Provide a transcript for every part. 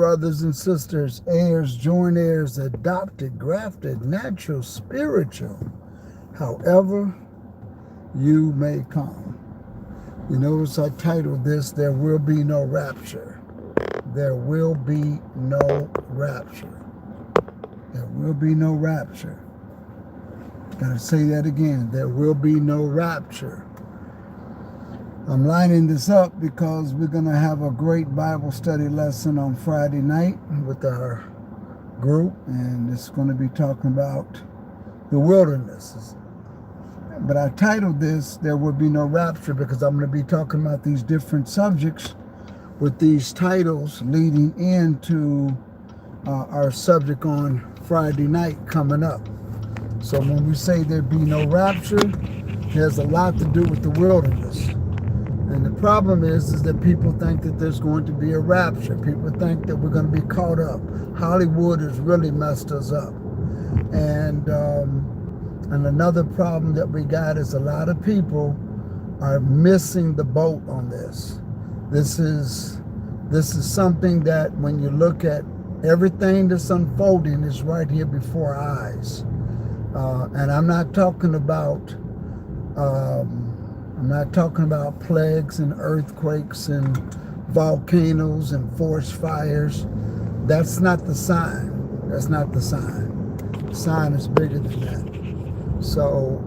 brothers and sisters, heirs, joint heirs, adopted, grafted, natural, spiritual, however you may come. You notice I titled this, There Will Be No Rapture. There will be no rapture. There will be no rapture. Gotta say that again. There will be no rapture. I'm lining this up because we're going to have a great Bible study lesson on Friday night with our group, and it's going to be talking about the wilderness. But I titled this, There Will Be No Rapture, because I'm going to be talking about these different subjects with these titles leading into our subject on Friday night coming up. So when we say there be no rapture, there's a lot to do with the wilderness. And the problem is that people think that there's going to be a rapture. People think that we're going to be caught up. Hollywood has really messed us up. And another problem that we got is a lot of people are missing the boat on this. This is something that when you look at everything that's unfolding is right here before our eyes. And I'm not talking about plagues and earthquakes and volcanoes and forest fires. That's not the sign. That's not the sign. The sign is bigger than that. So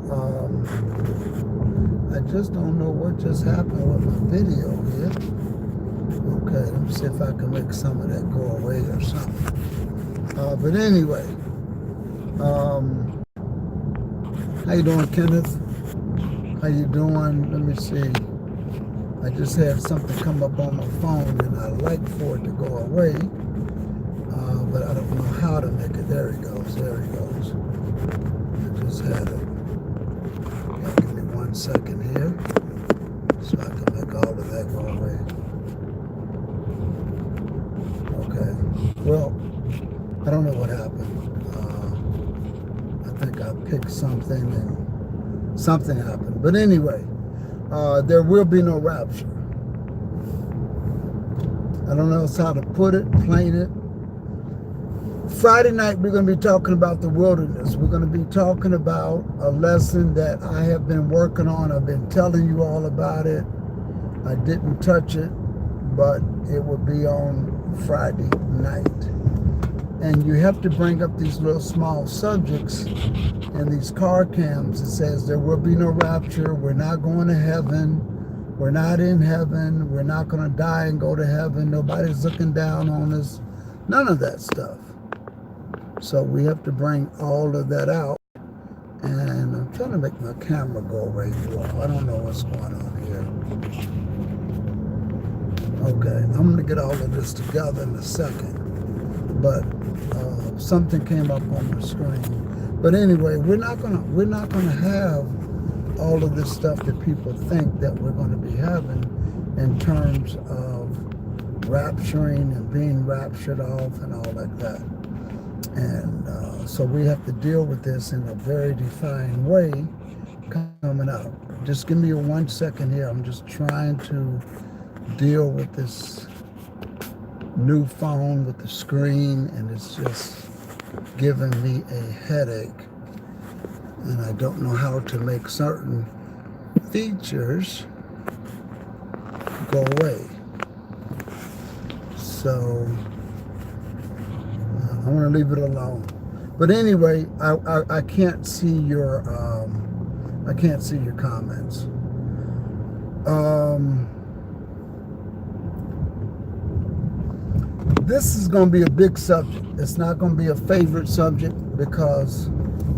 I just don't know what just happened with my video here. Okay, let me see if I can make some of that go away or something. But anyway, how you doing, Kenneth? How you doing? Let me see. I just had something come up on my phone and I like for it to go away, but I don't know how to make it. There it goes. There it goes. I just had it. Yeah, give me 1 second here so I can make all of that go away. Okay. Well, I don't know what happened. I think I picked something and something happened. But anyway, there will be no rapture. I don't know how to put it, plain it. Friday night, we're going to be talking about the wilderness. We're going to be talking about a lesson that I have been working on. I've been telling you all about it. I didn't touch it, but it will be on Friday night. And you have to bring up these little small subjects and these car cams. It says there will be no rapture. We're not going to heaven. We're not in heaven. We're not going to die and go to heaven. Nobody's looking down on us. None of that stuff. So we have to bring all of that out. And I'm trying to make my camera go away. I don't know what's going on here. Okay, I'm going to get all of this together in a second. But something came up on my screen. But anyway, we're not gonna have all of this stuff that people think that we're going to be having in terms of rapturing and being raptured off and all like that. And so we have to deal with this in a very defined way coming up. Just give me 1 second here. I'm just trying to deal with this new phone with the screen, and it's just giving me a headache, and I don't know how to make certain features go away. So I'm going to leave it alone. But anyway, I can't see your comments. This is going to be a big subject. It's not going to be a favorite subject because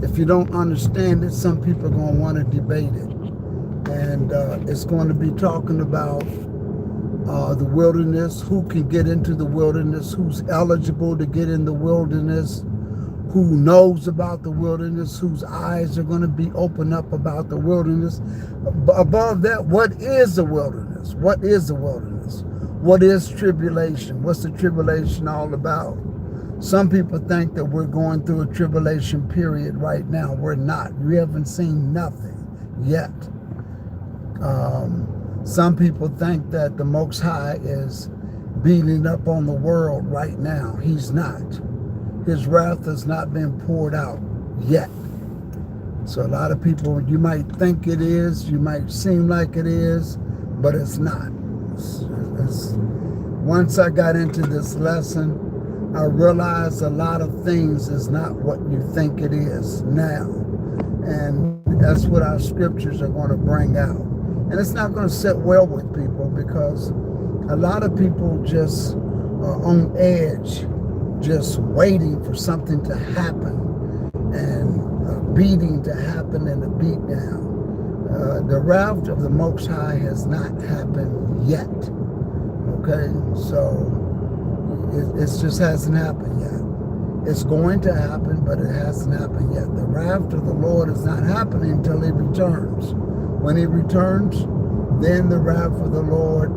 if you don't understand it, some people are going to want to debate it. And it's going to be talking about the wilderness, who can get into the wilderness, who's eligible to get in the wilderness, who knows about the wilderness, whose eyes are going to be opened up about the wilderness. Above that, what is the wilderness? What is the wilderness? What is tribulation? What's the tribulation all about? Some people think that we're going through a tribulation period right now. We're not. You haven't seen nothing yet. Some people think that the Most High is beating up on the world right now. He's not. His wrath has not been poured out yet. So a lot of people, you might think it is, you might seem like it is, but it's not. Once I got into this lesson, I realized a lot of things is not what you think it is now. And that's what our scriptures are going to bring out. And it's not going to sit well with people, because a lot of people just are on edge, just waiting for something to happen, and a beating to happen and a beat down. The wrath of the Most High has not happened yet. Okay, so it just hasn't happened yet. It's going to happen, but it hasn't happened yet. The wrath of the Lord is not happening until he returns. When he returns, then the wrath of the Lord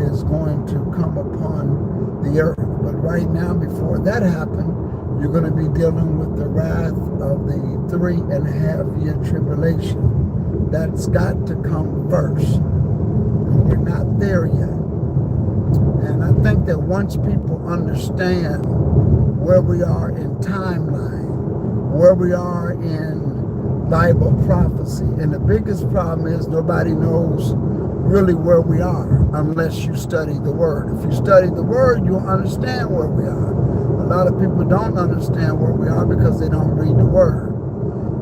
is going to come upon the earth. But right now, before that happened, you're going to be dealing with the wrath of the 3.5-year tribulation. That's got to come first. And we're not there yet. And I think that once people understand where we are in timeline, where we are in Bible prophecy, and the biggest problem is nobody knows really where we are unless you study the Word. If you study the Word, you'll understand where we are. A lot of people don't understand where we are because they don't read the Word.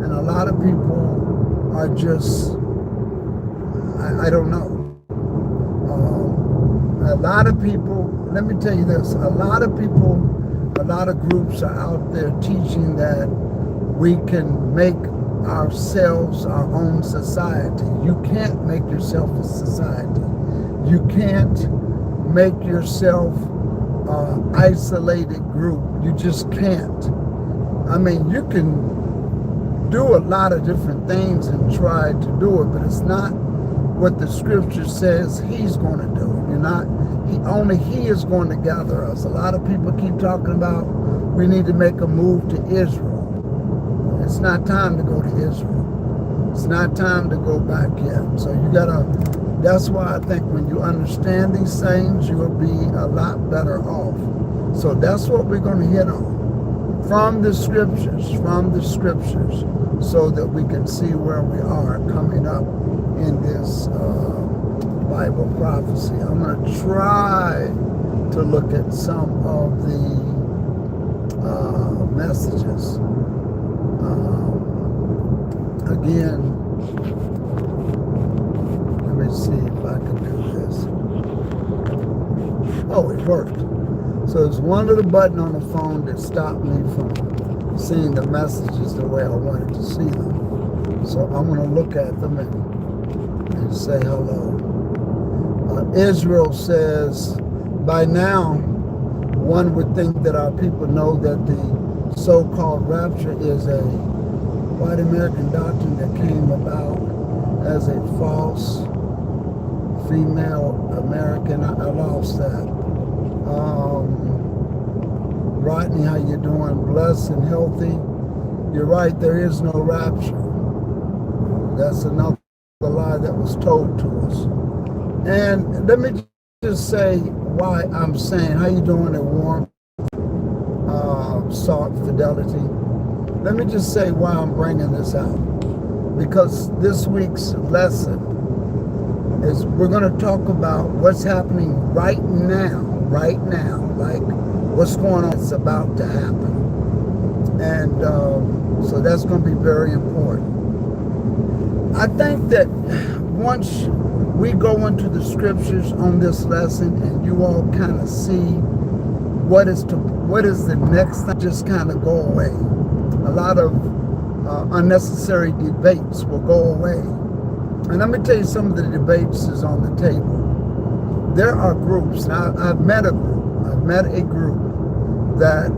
And a lot of people are just, I don't know. A lot of people, let me tell you this, a lot of people, a lot of groups are out there teaching that we can make ourselves our own society. You can't make yourself a society. You can't make yourself an isolated group. You just can't. I mean, you can do a lot of different things and try to do it, but it's not what the scripture says he's going to do. You're not, only he is going to gather us. A lot of people keep talking about we need to make a move to Israel. It's not time to go to Israel. It's not time to go back yet. So you gotta, that's why I think when you understand these things, you'll be a lot better off. So that's what we're going to hit on from the scriptures, so that we can see where we are coming up in this Bible prophecy. I'm going to try to look at some of the messages. Again, let me see if I can do this. Oh, it worked. So there's one little button on the phone that stopped me from seeing the messages the way I wanted to see them. So I'm going to look at them and say hello. Israel says, by now, one would think that our people know that the so-called rapture is a white American doctrine that came about as a false female American. I lost that. Rodney, how you doing? Blessed and healthy. You're right, there is no rapture. That's another lie that was told to us. And let me just say why I'm saying, how you doing at Warm Salt Fidelity? Let me just say why I'm bringing this out. Because this week's lesson is we're going to talk about what's happening right now, like what's going on, it's about to happen. And so that's going to be very important. I think that once we go into the scriptures on this lesson and you all kind of see what is the next thing, just kind of go away. A lot of unnecessary debates will go away. And let me tell you, some of the debates is on the table. There are groups, now I've met a group that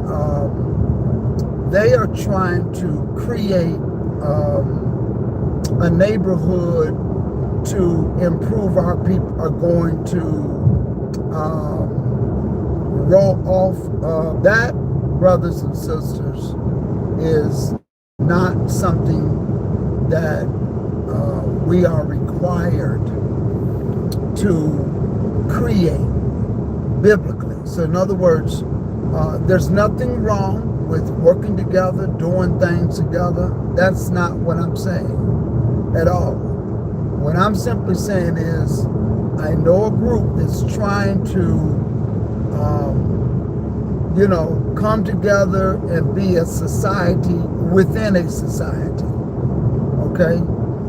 they are trying to create a neighborhood to improve our people, are going to roll off. That, brothers and sisters, is not something that we are required to create. biblically. So in other words, there's nothing wrong with working together, doing things together. That's not what I'm saying at all. What I'm simply saying is, I know a group that's trying to come together and be a society within a society, okay?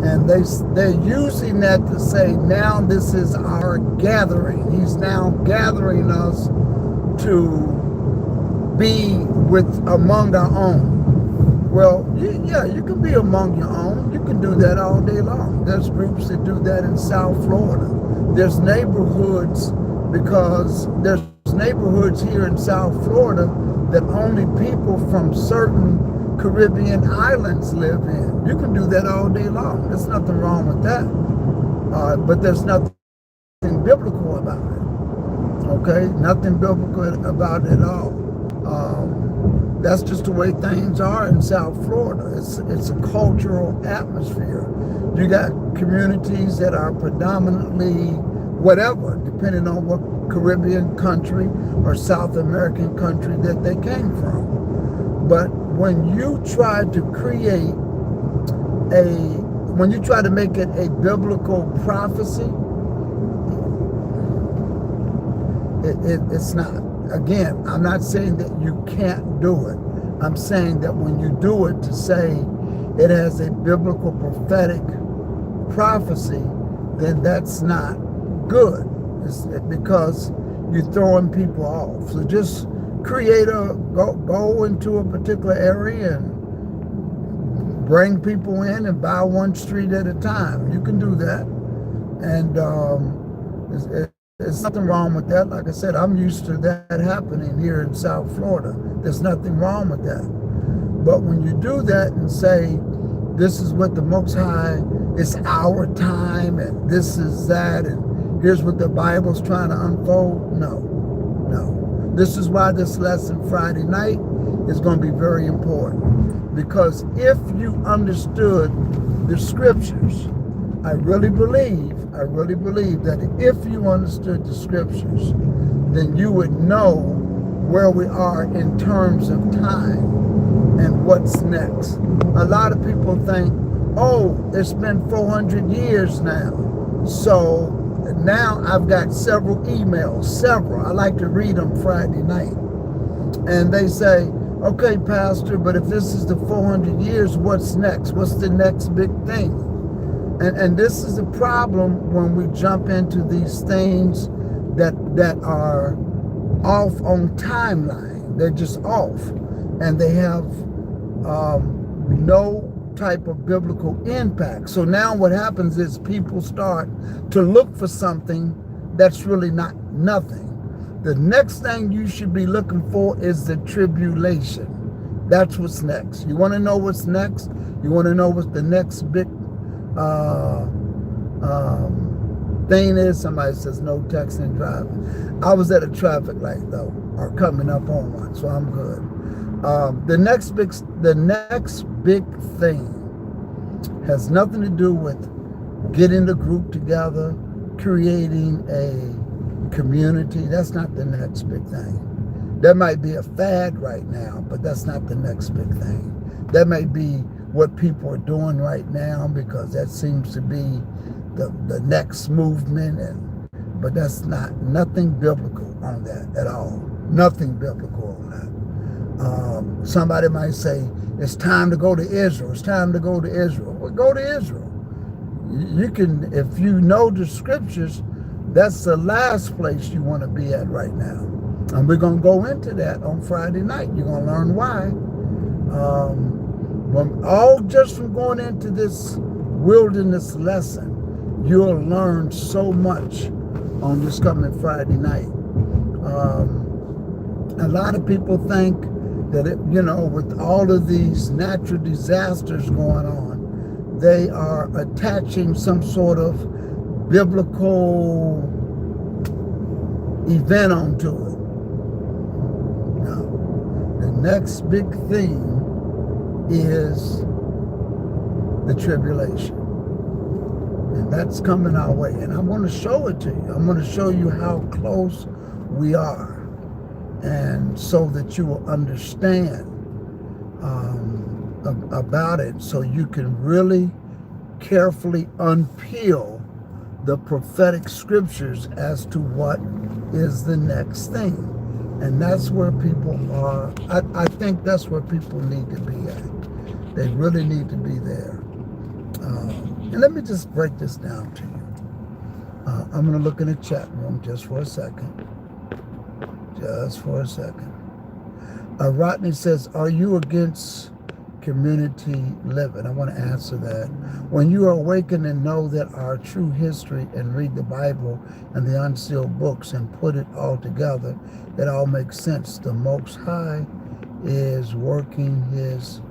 And they're using that to say, now this is our gathering. He's now gathering us to be among our own. Well, yeah, you can be among your own. You can do that all day long. There's groups that do that in South Florida. There's neighborhoods, because there's neighborhoods here in South Florida that only people from certain Caribbean islands live in. You can do that all day long. There's nothing wrong with that. But there's nothing biblical about it. Okay? Nothing biblical about it at all. That's just the way things are in South Florida. It's a cultural atmosphere. You got communities that are predominantly whatever, depending on what Caribbean country or South American country that they came from. But when you try to make it a biblical prophecy, it's not. Again, I'm not saying that you can't do it. I'm saying that when you do it to say it has a biblical prophetic prophecy, then that's not good. It's because you're throwing people off. So just go into a particular area and bring people in and buy one street at a time. You can do that. And there's nothing wrong with that. Like I said, I'm used to that happening here in South Florida. There's nothing wrong with that. But when you do that and say, this is what the Most High, it's our time, and this is that, and here's what the Bible's trying to unfold, no. This is why this lesson Friday night is going to be very important. Because if you understood the scriptures, I really believe that if you understood the scriptures, then you would know where we are in terms of time and what's next. A lot of people think, oh, it's been 400 years now. So now I've got several emails, I like to read them Friday night. And they say, okay, Pastor, but if this is the 400 years, what's next? What's the next big thing? And this is the problem when we jump into these things that are off on timeline. They're just off. And they have no type of biblical impact. So now what happens is people start to look for something that's really nothing. The next thing you should be looking for is the tribulation. That's what's next. You want to know what's next? You want to know what the next big thing is? Somebody says no texting and driving. I was at a traffic light though, or coming up on one, so I'm good. The next big thing has nothing to do with getting the group together, creating a community. That's not the next big thing. That might be a fad right now, but that's not the next big thing. That may be what people are doing right now because that seems to be the next movement, but that's nothing biblical on that at all. Nothing biblical on that. Somebody might say, it's time to go to Israel. It's time to go to Israel. Well, go to Israel. You can, if you know the scriptures, that's the last place you want to be at right now. And we're going to go into that on Friday night. You're going to learn why. All just from going into this wilderness lesson, you'll learn so much on this coming Friday night. A lot of people think that, with all of these natural disasters going on, they are attaching some sort of biblical event onto it. No. The next big thing is the tribulation. And that's coming our way. And I'm going to show it to you. I'm going to show you how close we are, and so that you will understand about it, so you can really carefully unpeel the prophetic scriptures as to what is the next thing. And that's where people are. I think that's where people need to be at. They really need to be there. And let me just break this down to you. I'm going to look in the chat room just for a second. Just for a second. Rodney says, are you against community living? I want to answer that. When you awaken and know that our true history and read the Bible and the unsealed books and put it all together, it all makes sense. The Most High is working his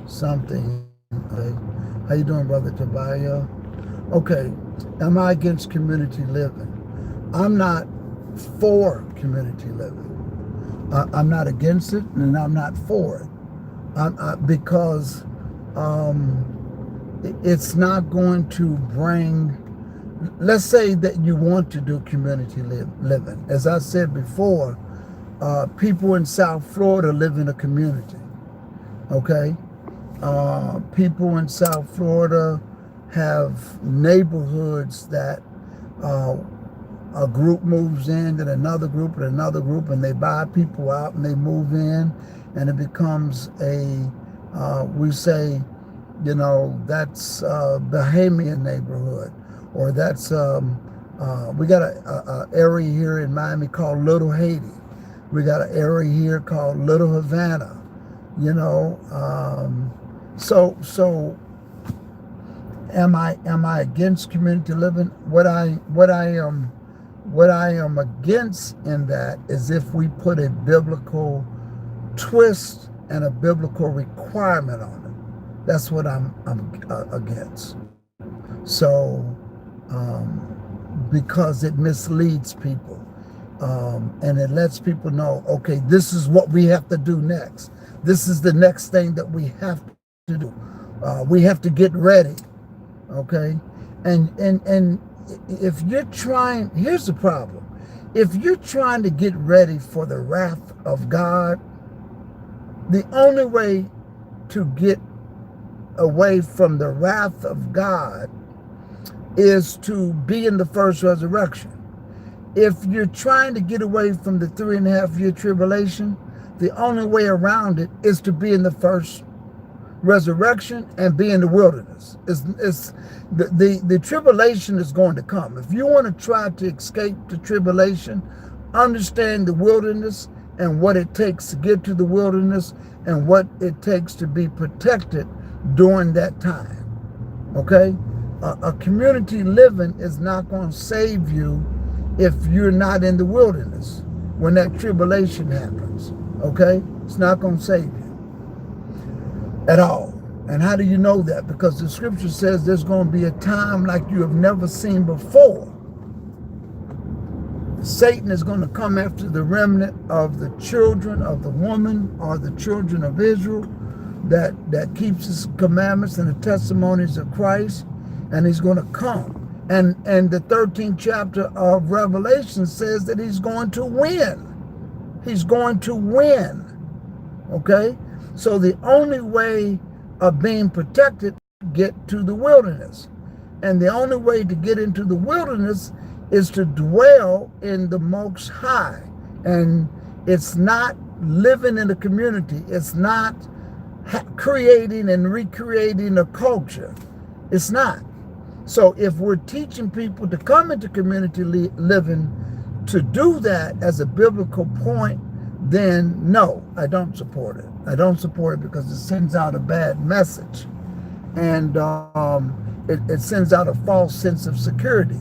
something. Okay. How you doing, Brother Tobiah? Okay. Am I against community living? I'm not for community living. I'm not against it, and I'm not for it. Because it's not going to bring, let's say that you want to do community living. As I said before, people in South Florida live in a community, okay? People in South Florida have neighborhoods that a group moves in, then another group, and they buy people out and they move in, and it becomes we say, that's a Bahamian neighborhood, or that's, we got a area here in Miami called Little Haiti. We got an area here called Little Havana, so am I against community living? What I am against in that is if we put a biblical twist and a biblical requirement on it. That's what I'm against. So, because it misleads people, and it lets people know, okay, this is what we have to do next. This is the next thing that we have to do. We have to get ready, okay? And if you're trying, here's the problem. If you're trying to get ready for the wrath of God, the only way to get away from the wrath of God is to be in the first resurrection. If you're trying to get away from the 3.5-year tribulation, the only way around it is to be in the first resurrection and be in the wilderness. The tribulation is going to come. If you want to try to escape the tribulation, understand the wilderness and what it takes to get to the wilderness and what it takes to be protected during that time. Okay? A community living is not going to save you if you're not in the wilderness when that tribulation happens. Okay? It's not going to save you at all. And how do you know that? Because the scripture says there's going to be a time like you have never seen before. Satan is going to come after the remnant of the children of the woman or the children of Israel that keeps his commandments and the testimonies of Christ, and he's going to come. And the 13th chapter of Revelation says that he's going to win. He's going to win. Okay? So the only way of being protected, get to the wilderness. And the only way to get into the wilderness is to dwell in the Most High. And it's not living in a community. It's not creating and recreating a culture. It's not. So if we're teaching people to come into community living to do that as a biblical point, then no, I don't support it. I don't support it because it sends out a bad message. And it sends out a false sense of security,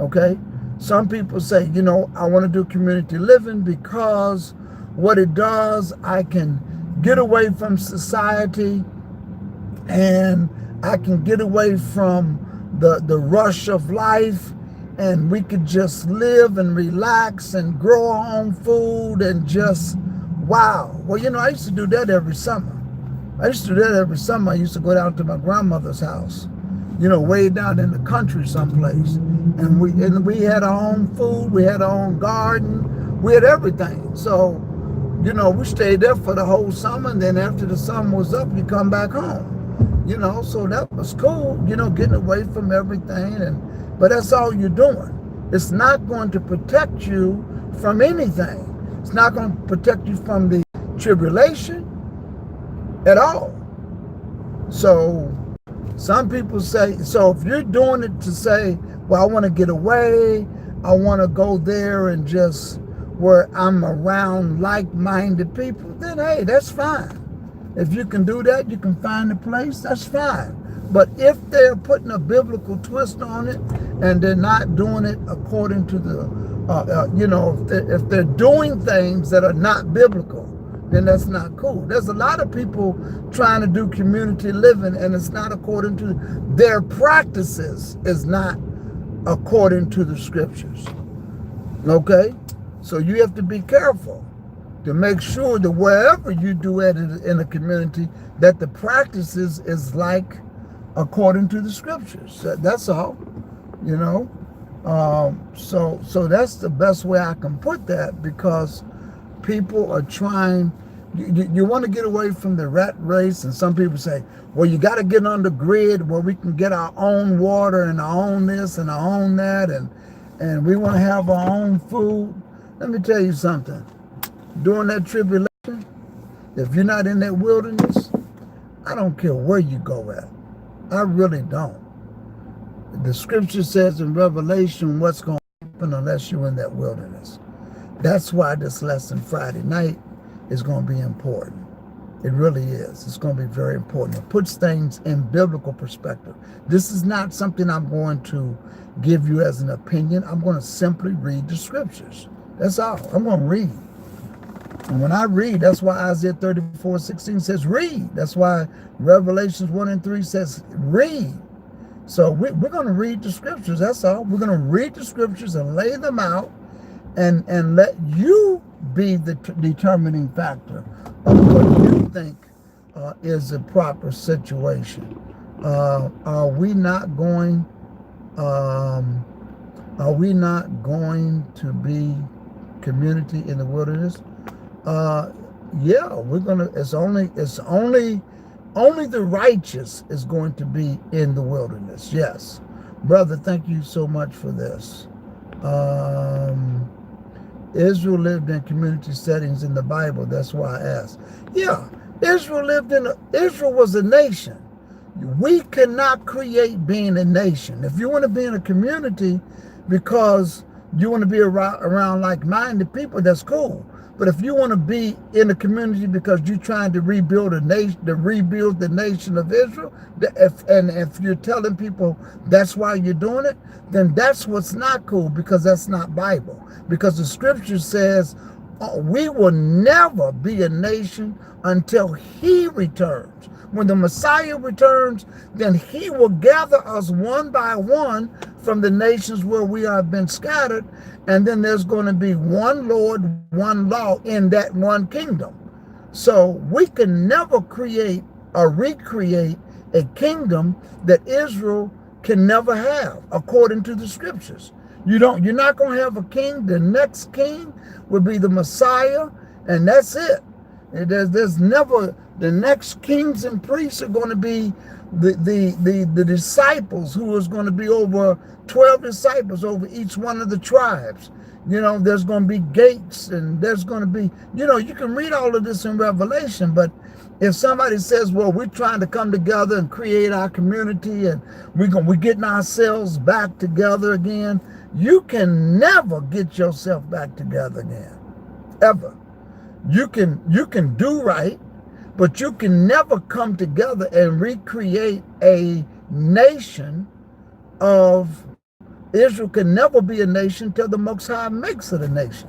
okay? Some people say, I want to do community living because what it does, I can get away from society and I can get away from the rush of life, and we could just live and relax and grow our own food and just, wow. Well, I used to do that every summer. I used to go down to my grandmother's house, way down in the country someplace. And we had our own food. We had our own garden. We had everything. So, you know, we stayed there for the whole summer, and then after the summer was up, you come back home. You know, so that was cool, you know, getting away from everything. But that's all you're doing. It's not going to protect you from anything. It's not going to protect you from the tribulation at all. So some people say, so if you're doing it to say, well, I want to get away, I want to go there and just where I'm around like-minded people, then hey, that's fine. If you can do that, you can find a place, that's fine. But if they're putting a biblical twist on it and they're not doing it according to the, you know, if they're doing things that are not biblical, then that's not cool. There's a lot of people trying to do community living and it's not according to their practices, is not according to the scriptures. Okay? So you have to be careful to make sure that wherever you do it in a community, that the practices is like according to the scriptures. That's all, you know. So that's the best way I can put that, because people are trying, you want to get away from the rat race, and some people say, well, you got to get on the grid where we can get our own water and our own this and our own that, and we want to have our own food. Let me tell you something. During that tribulation, if you're not in that wilderness, I don't care where you go at. I really don't. The scripture says in Revelation what's going to happen unless you're in that wilderness. That's why this lesson Friday night is going to be important. It really is. It's going to be very important. It puts things in biblical perspective. This is not something I'm going to give you as an opinion. I'm going to simply read the scriptures. That's all. I'm going to read. And when I read, that's why Isaiah 34:16 says read. That's why Revelations 1 and 3 says read. So we're going to read the scriptures. That's all. We're going to read the scriptures and lay them out and let you be the determining factor of what you think is a proper situation. Are we not going to be community in the wilderness? Yeah, we're gonna. It's only the righteous is going to be in the wilderness. Yes, brother. Thank you so much for this. Israel lived in community settings in the Bible. That's why I asked. Yeah, Israel was a nation. We cannot create being a nation. If you want to be in a community because you want to be around like-minded people, that's cool. But if you want to be in a community because you're trying to rebuild the nation of Israel, if you're telling people that's why you're doing it, then that's what's not cool, because that's not Bible. Because the scripture says we will never be a nation until he returns. When the Messiah returns, then he will gather us one by one from the nations where we have been scattered, and then there's going to be one Lord, one law in that one kingdom. So we can never create or recreate a kingdom that Israel can never have, according to the scriptures. You're not going to have a king. The next king will be the Messiah, and that's it. There's never, the next kings and priests are going to be the disciples, who is going to be over 12 disciples over each one of the tribes. You know, there's going to be gates, and there's going to be, you know, you can read all of this in Revelation, but if somebody says, well, we're trying to come together and create our community and we're getting ourselves back together again, you can never get yourself back together again, ever. You can do right, but you can never come together and recreate a nation of Israel. Can never be a nation till the Most High makes it a nation.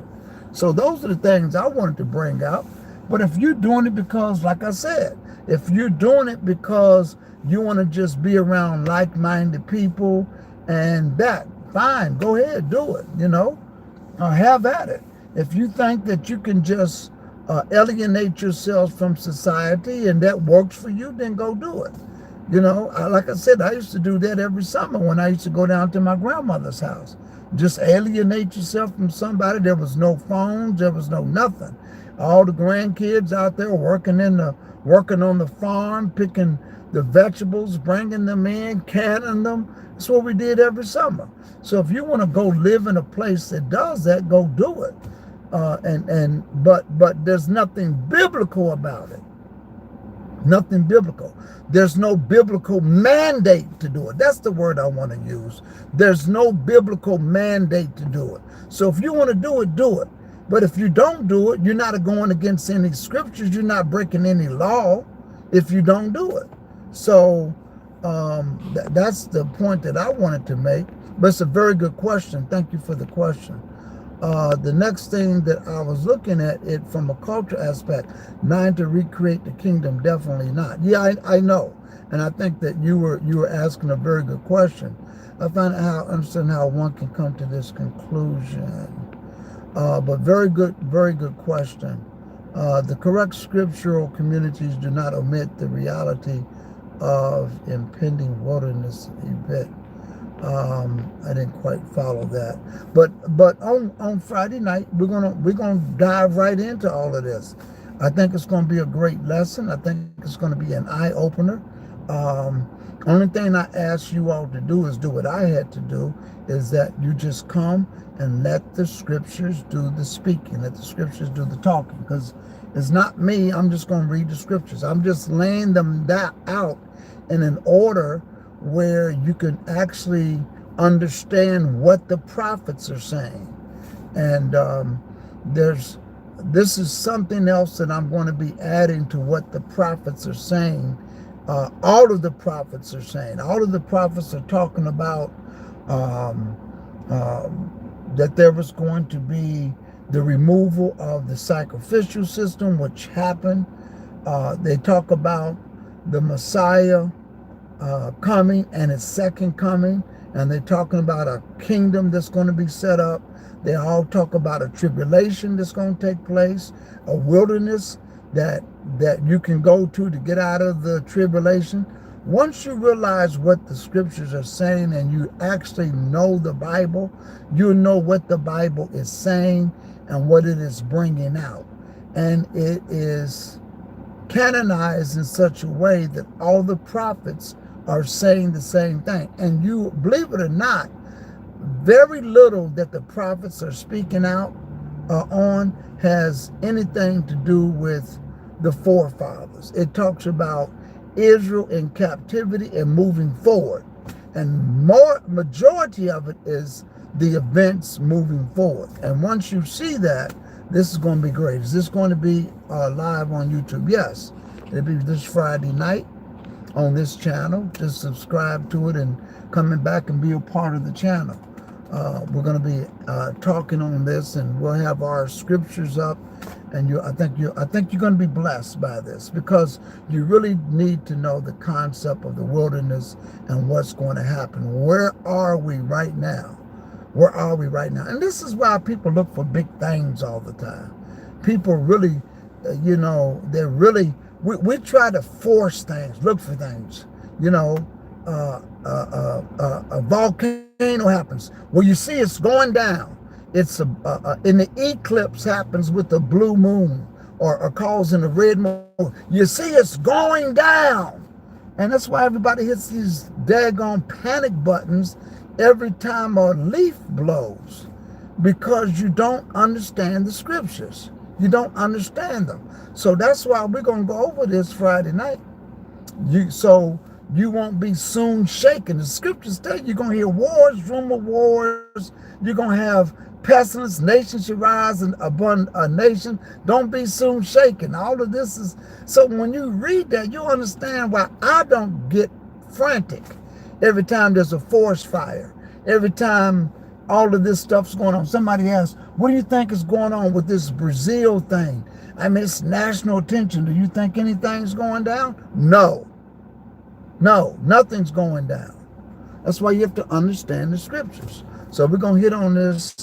So those are the things I wanted to bring out. But if you're doing it because, like I said, if you're doing it because you want to just be around like-minded people and that, fine, go ahead, do it, you know, have at it. If you think that you can just alienate yourselves from society and that works for you, then go do it. You know, like I said, I used to do that every summer when I used to go down to my grandmother's house. just alienate yourself from somebody. There was no phones. There was no nothing. All the grandkids out there working on the farm, picking the vegetables, bringing them in, canning them. That's what we did every summer. So if you want to go live in a place that does that, go do it. But there's nothing biblical about it. Nothing biblical. There's no biblical mandate to do it. That's the word I want to use. There's no biblical mandate to do it. So if you want to do it, do it. But if you don't do it, you're not going against any scriptures. You're not breaking any law if you don't do it. So that's the point that I wanted to make. But it's a very good question. Thank you for the question. The next thing that I was looking at it from a culture aspect, 9 to recreate the kingdom, definitely not. Yeah, I know, and I think that you were asking a very good question. I find understand how one can come to this conclusion. But very good question. The correct scriptural communities do not omit the reality of impending wilderness event. I didn't quite follow that, but on Friday night we're gonna dive right into all of this. I think it's going to be a great lesson. I think it's going to be an eye opener. Only thing I ask you all to do is do what I had to do, is that you just come and let the scriptures do the speaking, let the scriptures do the talking, because it's not me. I'm just going to read the scriptures. I'm just laying them out in an order where you can actually understand what the prophets are saying. And this is something else that I'm going to be adding to what the prophets are saying. All of the prophets are saying. All of the prophets are talking about that there was going to be the removal of the sacrificial system, which happened. They talk about the Messiah coming and his second coming, and they're talking about a kingdom that's going to be set up. They all talk about a tribulation that's going to take place, a wilderness that you can go to get out of the tribulation. Once you realize what the scriptures are saying and you actually know the Bible, you know what the Bible is saying and what it is bringing out. And it is canonized in such a way that all the prophets are saying the same thing. And you, believe it or not, very little that the prophets are speaking out on has anything to do with the forefathers. It talks about Israel in captivity and moving forward. And majority of it is the events moving forward. And once you see that, this is going to be great. Is this going to be live on YouTube? Yes. It'll be this Friday night on this channel. Just subscribe to it and coming back and be a part of the channel. We're going to be talking on this, and we'll have our scriptures up. And I think you're going to be blessed by this, because you really need to know the concept of the wilderness and what's going to happen. Where are we right now? Where are we right now? And this is why people look for big things all the time. People really, they're really, we try to force things, look for things. A volcano happens. Well, you see it's going down. It's in the eclipse happens with the blue moon or causing a red moon. You see it's going down. And that's why everybody hits these daggone panic buttons every time a leaf blows, because you don't understand the scriptures. You don't understand them. So that's why we're going to go over this Friday night. So you won't be soon shaken. The scriptures tell you you're going to hear wars, rumor wars. You're going to have pestilence. Nations shall rise upon a nation. Don't be soon shaken. All of this is, so when you read that, you understand why I don't get frantic every time there's a forest fire. Every time all of this stuff's going on. Somebody asks, what do you think is going on with this Brazil thing? I mean, it's national attention. Do you think anything's going down? No. No, nothing's going down. That's why you have to understand the scriptures. So we're going to hit on this.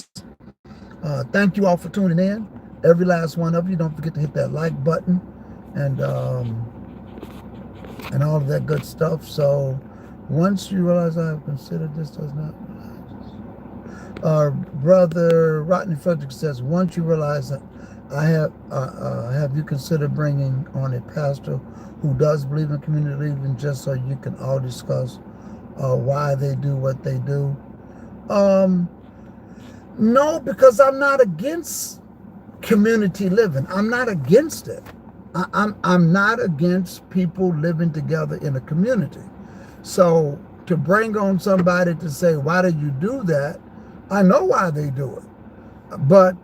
Thank you all for tuning in. Every last one of you. Don't forget to hit that like button and all of that good stuff. So once you realize I have considered this does not. Brother Rodney Frederick says, once you realize that have you considered bringing on a pastor who does believe in community living just so you can all discuss why they do what they do? Um, no, because I'm not against community living. I'm not against it. I'm not against people living together in a community. So to bring on somebody to say, why do you do that? I know why they do it. But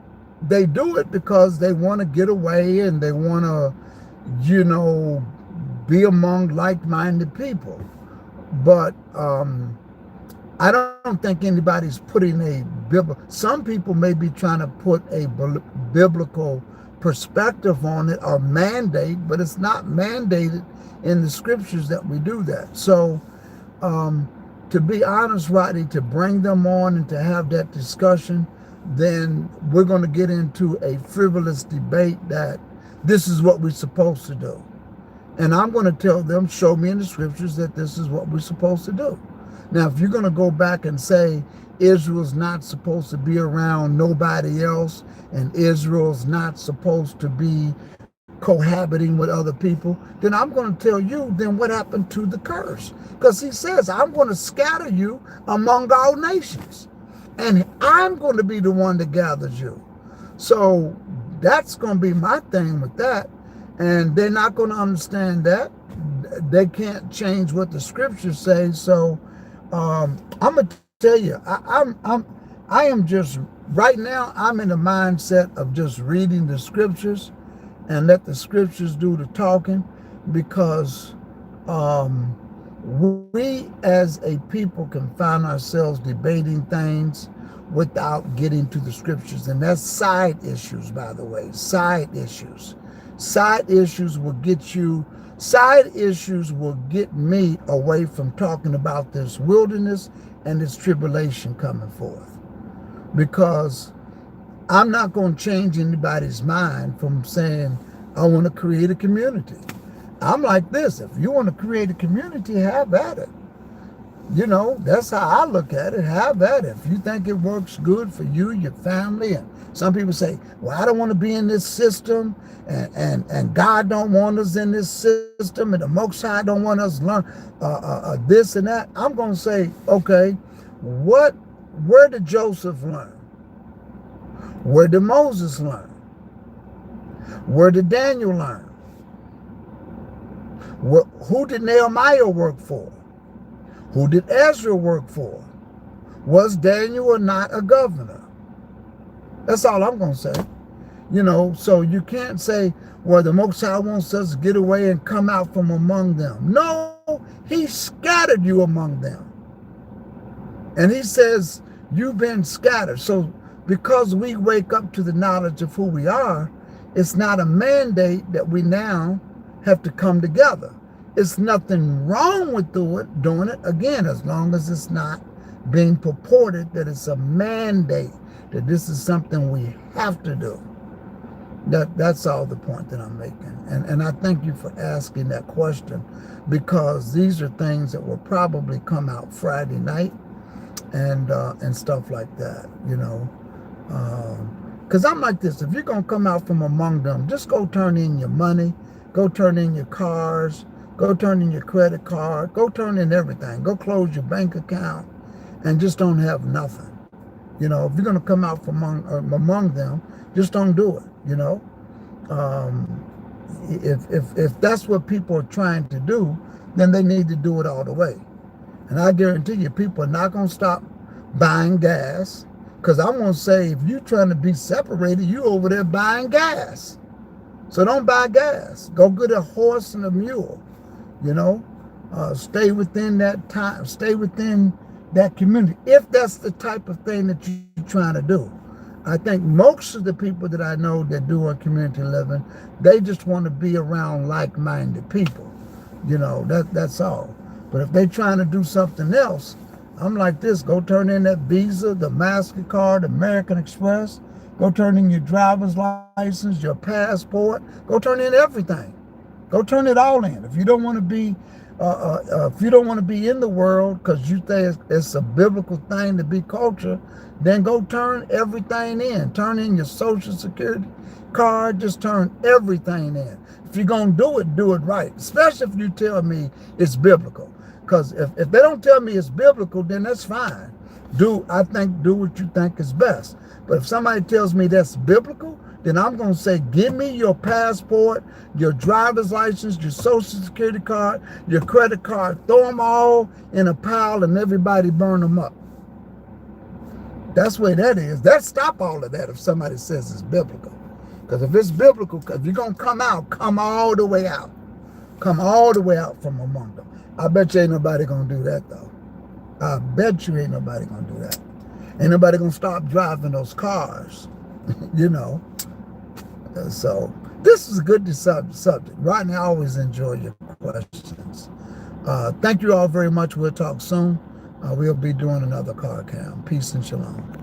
they do it because they want to get away and they want to, be among like-minded people. But I don't think anybody's putting a biblical, some people may be trying to put a biblical perspective on it or mandate, but it's not mandated in the scriptures that we do that. So to be honest, Rodney, to bring them on and to have that discussion, then we're going to get into a frivolous debate that this is what we're supposed to do. And I'm going to tell them, show me in the scriptures that this is what we're supposed to do. Now, if you're going to go back and say Israel's not supposed to be around nobody else and Israel's not supposed to be cohabiting with other people, then I'm going to tell you, then what happened to the curse? Because he says, I'm going to scatter you among all nations. And I'm going to be the one that gathers you. So that's going to be my thing with that. And they're not going to understand that. They can't change what the scriptures say. So I'm going to tell you, I am just, right now, I'm in the mindset of just reading the scriptures and let the scriptures do the talking, because we as a people can find ourselves debating things without getting to the scriptures. And that's side issues, by the way, side issues. Side issues will get me away from talking about this wilderness and this tribulation coming forth. Because I'm not going to change anybody's mind from saying, I want to create a community. I'm like this, if you want to create a community, have at it. That's how I look at it, have at it. If you think it works good for you, your family, and some people say, well, I don't want to be in this system, and God don't want us in this system, and the Most High don't want us to learn this and that. I'm going to say, okay, where did Joseph learn? Where did Moses learn? Where did Daniel learn? Who did Nehemiah work for? Who did Ezra work for? Was Daniel not a governor? That's all I'm going to say. So you can't say, well, the Most High wants us to get away and come out from among them. No, he scattered you among them. And he says, you've been scattered. So because we wake up to the knowledge of who we are, it's not a mandate that we now have to come together. It's nothing wrong with doing it, again, as long as it's not being purported that it's a mandate, that this is something we have to do. That's all the point that I'm making. And I thank you for asking that question, because these are things that will probably come out Friday night and stuff like that, because I'm like this, if you're going to come out from among them, just go turn in your money, go turn in your cars, go turn in your credit card, go turn in everything, go close your bank account, and just don't have nothing. If you're going to come out from among them, just don't do it. If that's what people are trying to do, then they need to do it all the way. And I guarantee you, people are not going to stop buying gas, because I'm going to say, if you're trying to be separated, you over there buying gas. So don't buy gas. Go get a horse and a mule. Stay within that time. Stay within that community, if that's the type of thing that you're trying to do. I think most of the people that I know that do a community living, they just want to be around like-minded people. That's all. But if they're trying to do something else, I'm like this, go turn in that Visa, the MasterCard, American Express, go turn in your driver's license, your passport, go turn in everything. Go turn it all in. If you don't want to be If you don't want to be in the world because you think it's a biblical thing to be culture, then go turn everything in. Turn in your social security card. Just turn everything in. If you're going to do it right. Especially if you tell me it's biblical. Because if they don't tell me it's biblical, then that's fine. Do what you think is best. But if somebody tells me that's biblical, then I'm going to say, give me your passport, your driver's license, your social security card, your credit card. Throw them all in a pile and everybody burn them up. That's the way that is. Stop all of that if somebody says it's biblical. Because if it's biblical, if you're going to come out, come all the way out. Come all the way out from among them. I bet you ain't nobody going to do that, though. I bet you ain't nobody going to do that. Ain't nobody going to stop driving those cars, you know. So this is a good subject. Rodney, I always enjoy your questions. Thank you all very much. We'll talk soon. We'll be doing another car cam. Peace and shalom.